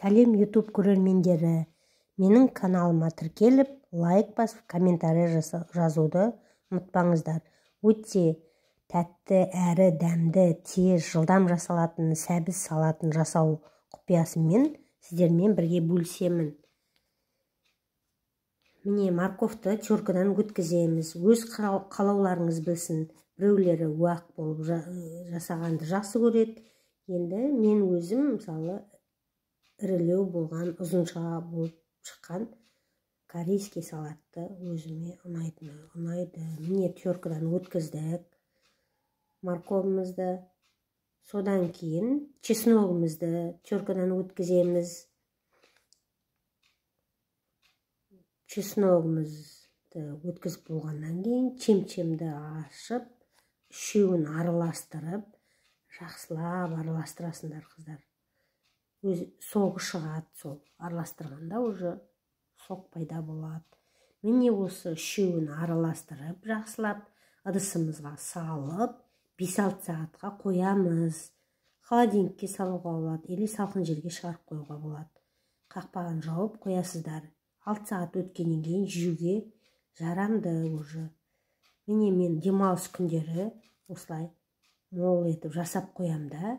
Сәлем YouTube көрермендері. Менің каналыма тіркеліп, лайк басып, комментарий жазуды ұмытпаңыздар. Өте тәтті, әрі дәмді, тез, жылдам жасалатын, сәбіз салатын жасау құпиясымен сіздермен бірге бөлісемін. Міне морковты теркадан өткіземіз. Өз қалауларыңыз білсін. Біреулері уақ болып жасағанды жақсы көреді. Енді мен өзім мысалы ірілеу болған, ұзынша болып шыққан корейский салатты өзіме ұнайды. Міне теркадан өткіздік морковымызды. Содан кейін чесногымызды теркадан өткіземіз. Чесногымызды өткізіп болғаннан кейін чем-чемді ашып, үшеуін араластырып, жақсылап араластырасыңдар қыздар. Соғы шығады, сол араластырғанда уже соқ пайда болады. Міне осы үшеуін араластырып, жақсылап ыдысымызға салып, 5-6 сағатқа қоямыз. Холодильникке салуға болады, или салқын жерге шығарып қоюға болады. Қақпағын жауып қоясыздар. 6 сағат өткеннен кейін жеуге жарамды уже. Міне мен демалыс күндері осылай мол етіп жасап қоямда,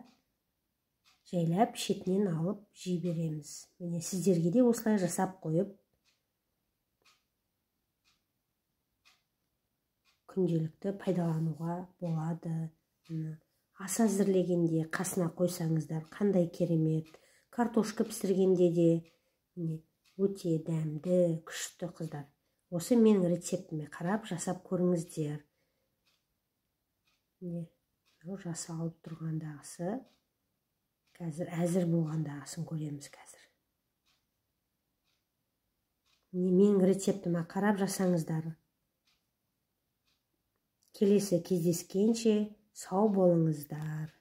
жайлап шетінен алып жей береміз. Міне сіздерге де осылай жасап қойып, күнделікті пайдалануға болады. Ас әзірлегенде қасына қойсаңыздар, қандай керемет. Картошка пісіргенде де өте дәмді, күшті қыздар. Осы менің рецептіме қарап жасап көріңіздер. Жасалып тұрғандағысы, қазір әзір болғандағысын көреміз қазір. Менің рецептіме қарап жасаңыздар. Келесі кездескенше сау болыңыздар.